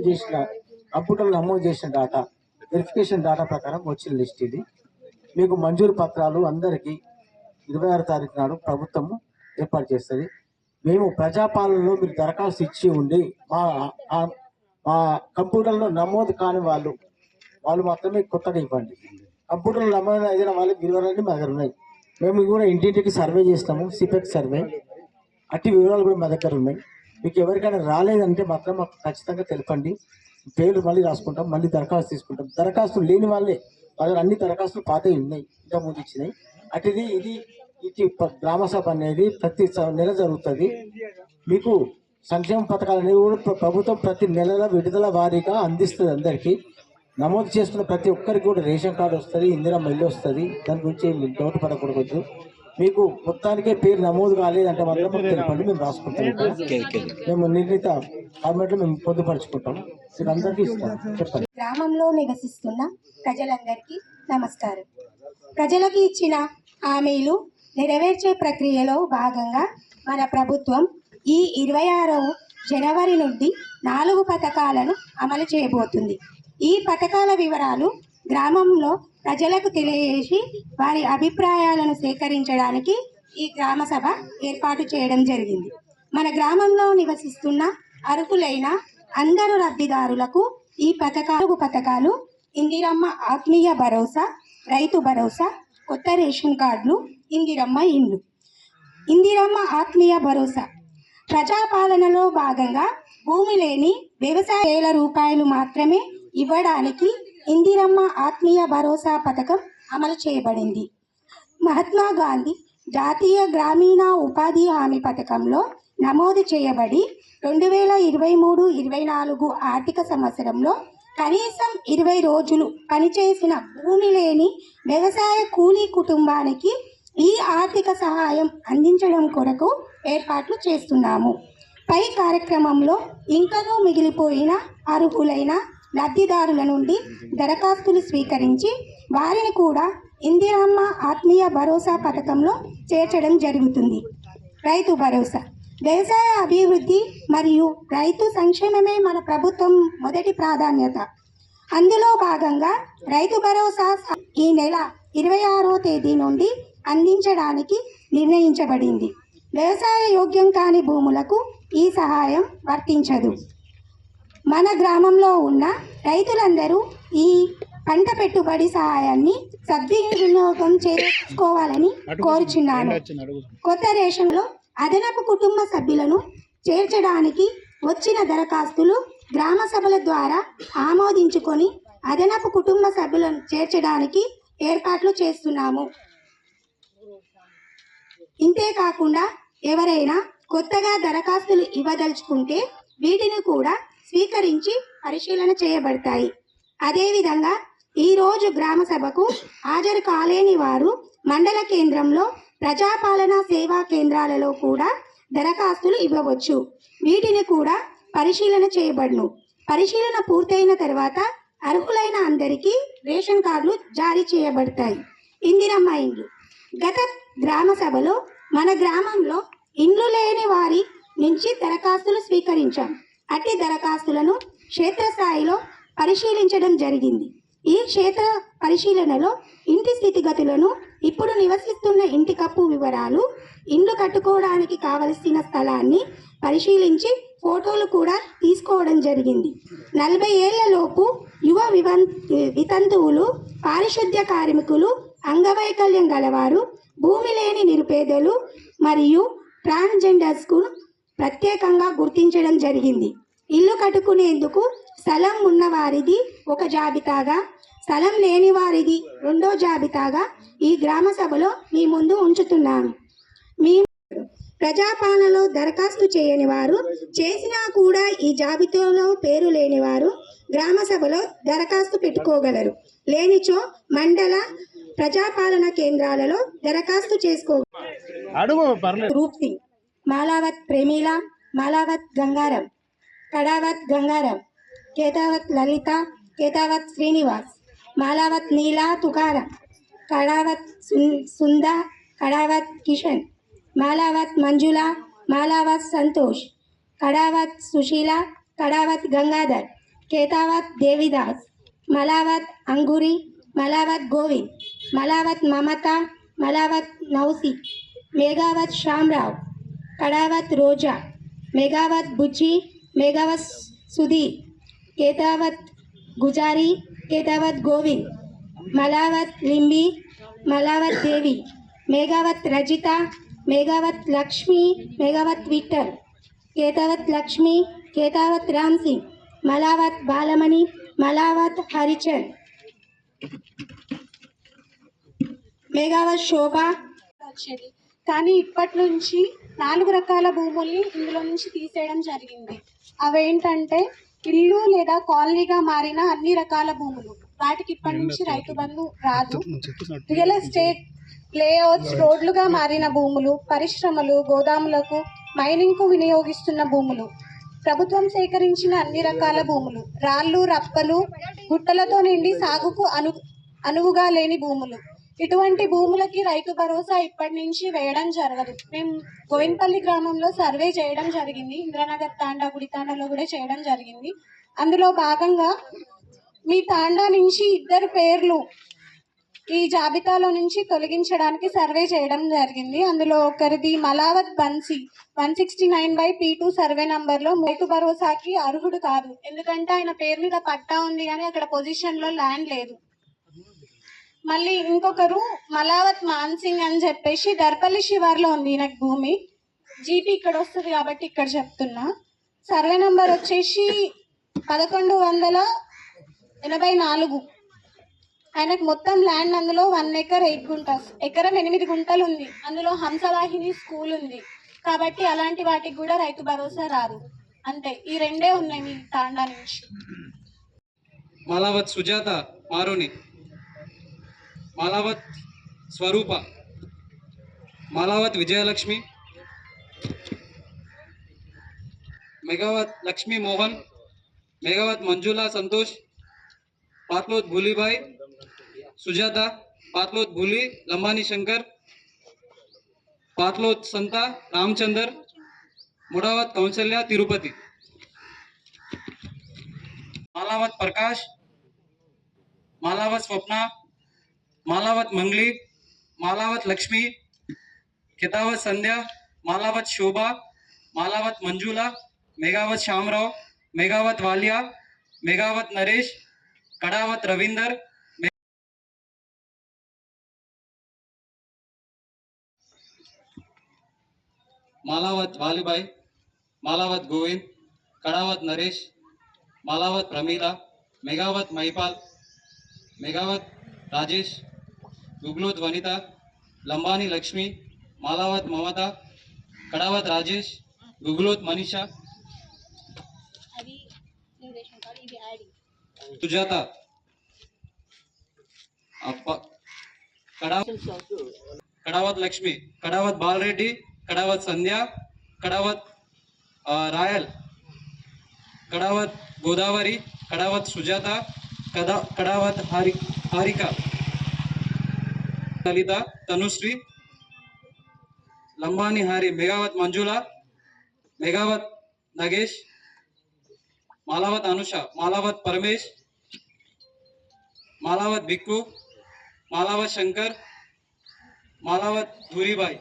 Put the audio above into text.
చేసిన కంప్యూటర్లో నమోదు చేసిన డేటా వెరిఫికేషన్ డేటా ప్రకారం వచ్చిన లిస్ట్ ఇది. మీకు మంజూరు పత్రాలు అందరికీ 26 తారీఖు నాడు ప్రభుత్వము ఏర్పాటు చేస్తుంది. మేము ప్రజాపాలనలో మీరు దరఖాస్తు ఇచ్చి ఉండి మా కంప్యూటర్లో నమోదు కాని వాళ్ళు మాత్రమే కొత్తగా ఇవ్వండి. కంప్యూటర్లో నమోదు అయిన వాళ్ళకి వివరాలన్నీ మా దగ్గర ఉన్నాయి. మేము కూడా ఇంటింటికి సర్వే చేస్తాము, సిపెక్ సర్వే. అట్టి వివరాలు కూడా మా దగ్గర ఉన్నాయి. మీకు ఎవరికైనా రాలేదంటే మాత్రం మాకు ఖచ్చితంగా తెలపండి. పేర్లు మళ్ళీ రాసుకుంటాం, మళ్ళీ దరఖాస్తు తీసుకుంటాం. దరఖాస్తులు లేని వాళ్ళే వాళ్ళ అన్ని దరఖాస్తులు పాతవి ఉన్నాయి, ఇంకా ముందు ఇచ్చినాయి. అటుది ఇది గ్రామ సభ అనేది ప్రతి నెల జరుగుతుంది. మీకు సంక్షేమ పథకాలు అనేవి కూడా ప్రభుత్వం ప్రతి నెలల విడుదల వారీగా అందిస్తుంది. అందరికీ నమోదు చేసుకున్న ప్రతి ఒక్కరికి కూడా రేషన్ కార్డు వస్తుంది, ఇందిరమ్మ ఇల్లు వస్తుంది. దాని గురించి డౌట్ పడకూడదు. మీకు మొత్తానికే పేరు నమోదు కాలేదంటే మాత్రం తెలపండి, మేము రాసుకుంటాం. మేము నిర్ణీత ఫార్మాట్లో మేము పొందుపరుచుకుంటాం. మీకు అందరికీ ఇస్తాం. చెప్పండి. గ్రామంలో నివసిస్తున్న ప్రజలందరికీ నమస్కారం. ప్రజలకు ఇచ్చిన హామీలు నెరవేర్చే ప్రక్రియలో భాగంగా మన ప్రభుత్వం ఈ 26వ జనవరి నుండి 4 పథకాలను అమలు చేయబోతుంది. ఈ పథకాల వివరాలు గ్రామంలో ప్రజలకు తెలియజేసి వారి అభిప్రాయాలను సేకరించడానికి ఈ గ్రామ సభ ఏర్పాటు చేయడం జరిగింది. మన గ్రామంలో నివసిస్తున్న అర్హులైన అందరు లబ్ధిదారులకు ఈ పథకాలు ఇందిరమ్మ ఆత్మీయ భరోసా, రైతు భరోసా, కొత్త రేషన్ కార్డులు, ఇందిరమ్మ ఇండ్లు. ఇందిరమ్మ ఆత్మీయ భరోసా ప్రజాపాలనలో భాగంగా భూమి లేని వ్యవసాయ రూపాయలు మాత్రమే ఇవ్వడానికి ఇందిరమ్మ ఆత్మీయ భరోసా పథకం అమలు చేయబడింది. మహాత్మా గాంధీ జాతీయ గ్రామీణ ఉపాధి హామీ పథకంలో నమోదు చేయబడి 2023-24 ఆర్థిక సంవత్సరంలో కనీసం 20 రోజులు పనిచేసిన భూమి లేని వ్యవసాయ కూలీ కుటుంబానికి ఈ ఆర్థిక సహాయం అందించడం కొరకు ఏర్పాట్లు చేస్తున్నాము. పై కార్యక్రమంలో ఇంకనూ మిగిలిపోయిన అర్హులైన లబ్ధిదారుల నుండి దరఖాస్తులు స్వీకరించి వారిని కూడా ఇందిరమ్మ ఆత్మీయ భరోసా పథకంలో చేర్చడం జరుగుతుంది. రైతు భరోసా వ్యవసాయ అభివృద్ధి మరియు రైతు సంక్షేమమే మన ప్రభుత్వం మొదటి ప్రాధాన్యత. అందులో భాగంగా రైతు భరోసా ఈ నెల 26వ తేదీ నుండి అందించడానికి నిర్ణయించబడింది. వ్యవసాయ యోగ్యం కాని భూములకు ఈ సహాయం వర్తించదు. మన గ్రామంలో ఉన్న రైతులందరూ ఈ పంట పెట్టుబడి సహాయాన్ని సద్వినియోగం చేసుకోవాలని కోరుచున్నాను. కొత్త రేషన్లో అదనపు కుటుంబ సభ్యులను చేర్చడానికి వచ్చిన దరఖాస్తులు గ్రామ సభల ద్వారా ఆమోదించుకొని అదనపు కుటుంబ సభ్యులను చేర్చడానికి ఏర్పాట్లు చేస్తున్నాము. ఇంతేకాకుండా ఎవరైనా కొత్తగా దరఖాస్తులు ఇవ్వదలుచుకుంటే వీటిని కూడా స్వీకరించి పరిశీలన చేయబడతాయి. అదేవిధంగా ఈరోజు గ్రామ సభకు హాజరు కాలేని వారు మండల కేంద్రంలో ప్రజాపాలన సేవా కేంద్రాలలో కూడా దరఖాస్తులు ఇవ్వవచ్చు. వీటిని కూడా పరిశీలన చేయబడును. పరిశీలన పూర్తయిన తర్వాత అర్హులైన అందరికీ రేషన్ కార్డులు జారీ చేయబడతాయి. ఇందిరమ్మ ఇండ్లు గత గ్రామ సభలో మన గ్రామంలో ఇండ్లు లేని వారి నుంచి దరఖాస్తులు స్వీకరించాం. అట్టి దరఖాస్తులను క్షేత్రస్థాయిలో పరిశీలించడం జరిగింది. ఈ క్షేత్ర పరిశీలనలో ఇంటి స్థితిగతులను, ఇప్పుడు నివసిస్తున్న ఇంటి కప్పు వివరాలు, ఇండ్లు కట్టుకోవడానికి కావలసిన స్థలాన్ని పరిశీలించి ఫోటోలు కూడా తీసుకోవడం జరిగింది. 40 ఏళ్లలోపు యువ వితంతువులు, పారిశుద్ధ్య కార్మికులు, అంగవైకల్యం గలవారు, భూమి లేని నిరుపేదలు మరియు ట్రాన్స్జెండర్స్కు ప్రత్యేకంగా గుర్తించడం జరిగింది. ఇల్లు కట్టుకునేందుకు స్థలం ఉన్నవారిది ఒక జాబితాగా, స్థలం లేని వారిది రెండో జాబితాగా ఈ గ్రామ సభలో మీ ముందు ఉంచుతున్నాను. మీ ప్రజాపాలనలో దరఖాస్తు చేయని వారు, చేసినా కూడా ఈ జాబితాలో పేరు లేని వారు గ్రామ సభలో దరఖాస్తు పెట్టుకోగలరు. లేనిచో మండల ప్రజాపాలన కేంద్రాలలో దరఖాస్తు చేసుకోగలరు. రూప్ సింగ్, మాలావత్ ప్రేమీల, మాలావత్ గంగారం, కడావత్ గంగారం, కేతావత్ లలిత, కేతావత్ శ్రీనివాస్, మాలావత్ నీలా తుకారం, కడావత్ సుందా, కడావత్ కిషన్, మాలావత్ మంజుల, మాలావత్ సంతోష్, కడావత్ సుశీల, కడావత్ గంగాధర్, కేతావత్ దేవిదాస్, మలావత్ అంగురి, మలావత్ గోవింద్, మలావత్ మమత, మలావత్ నౌసి, మేఘావత్ శ్యామరావ్, కడావత్ రోజా, మేఘావత్ బుజ్జి, మేఘావత్ సుధీర్, కేతావత్ గుజారి, కేతావత్ గోవింద్, మలావత్ లింబి, మలావత్ దేవి, మేఘావత్ రజిత, మేఘావత్ లక్ష్మి, మేఘావత్ విఠల్, కేతావత్ లక్ష్మి, కేతావత్ రామ్ సింగ్, మలావత్ బాలమణి, మలావత్ హరిచంద్, మేఘావత్ శోభ. వచ్చేది కానీ ఇప్పటి నుంచి 4 రకాల భూముల్ని ఇందులో నుంచి తీసేయడం జరిగింది. అవేంటంటే ఇల్లు లేదా కాలనీగా మారిన అన్ని రకాల భూములు, వాటికి ఇప్పటి నుంచి రైతు బంధు రాదు. రియల్ ఎస్టేట్ లేఅవుట్స్, రోడ్లుగా మారిన భూములు, పరిశ్రమలు, గోదాములకు, మైనింగ్కు వినియోగిస్తున్న భూములు, ప్రభుత్వం సేకరించిన అన్ని రకాల భూములు, రాళ్ళు రప్పలు గుట్టలతో నిండి సాగుకు అనువుగా లేని భూములు, ఇటువంటి భూములకి రైతు భరోసా ఇప్పటి నుంచి వేయడం జరగదు. మేము గోవిందపల్లి గ్రామంలో సర్వే చేయడం జరిగింది, ఇంద్రనగర్ తాండా, గుడి తాండాలో కూడా చేయడం జరిగింది. అందులో భాగంగా మీ తాండా నుంచి 2 పేర్లు ఈ జాబితాలో నుంచి తొలగించడానికి సర్వే చేయడం జరిగింది. అందులో ఒకరిది మలావత్ బన్సీ 169/P2 సర్వే నంబర్లో రైతు భరోసాకి అర్హుడు కాదు, ఎందుకంటే ఆయన పేరు మీద పట్టా ఉంది కానీ అక్కడ పొజిషన్లో ల్యాండ్ లేదు. మళ్ళీ ఇంకొకరు మలావత్ మాన్సింగ్ అని చెప్పేసి దర్పల్లి శివార్లో ఉంది ఈయనకు భూమి. జీపీ ఇక్కడ వస్తుంది కాబట్టి ఇక్కడ చెప్తున్నా. సర్వే నంబర్ వచ్చేసి 1184. ఆయనకు మొత్తం ల్యాండ్ అందులో 1 acre 8 గుంటాస్, ఎకరం 8 గుంటలు ఉంది. అందులో హంసవాహిని స్కూల్ ఉంది కాబట్టి అలాంటి వాటికి కూడా రైతు భరోసా రాదు. అంతే, ఈ 2 ఉన్నాయి మీ తాండా నుంచి. మాలావత్ సుజాత మారోని, మాలావత్ స్వరూప, మాలావత్ విజయలక్ష్మి, మేఘావత్ లక్ష్మీ మోహన్, మేఘావత్ మంజులా సంతోష్, పాత్లోత్ భూలీబాई, సుజాత, పాత్లోత్ భూలి లంబానీ శంకర్, పాత్లోత్ సంత రామచందర్, ముడావత్ కౌశల్య తిరుపతి, మాలావత్ ప్రకాష్, మాలావత్ స్వప్న, మాలావత్ మంగ్లీ, మాలావత్ లక్ష్మి, కేతావత్ సంధ్య, మాలావత్ శోభ, మాలావత్ మంజుల, మేఘావత్ శ్యామరావ్, మేఘావత్ వాలియా, మేఘావత్ నరేష్, కడావత్ రవీందర్, మాలావత్ వాలిబాई, మాలావత్ గోవింద్, కడావత్ నరేష్, మాలావత్ ప్రమీల, మేఘావత్ మహిపాల్, మేఘావత్ రాజేష్, గుగ్లోత్ వనిత, లంబానీ లక్ష్మి, మాలావత్ మమత, కడావత్ రాజేష్, గుగ్లోత్ మనీషా, సుజాత, కడావత్ లక్ష్మి, కడావత్ బాలరెడ్డి, కడావత్ సంధ్య, కడావత్ రాయల్, కడావత్ గోదావరి, కడావత్ సుజాత, కడావత్ హారిక, లలిత, తనుశ్రీ, లంబానీ హారి, మేఘావత్ మంజుల, మేఘావత్ నగేష్, మాలావత్ అనుష, మాలావత్ పరమేష్, మాలావత్ బిక్కు, మాలావత్ శంకర్, మాలావత్ ధూరిబాई.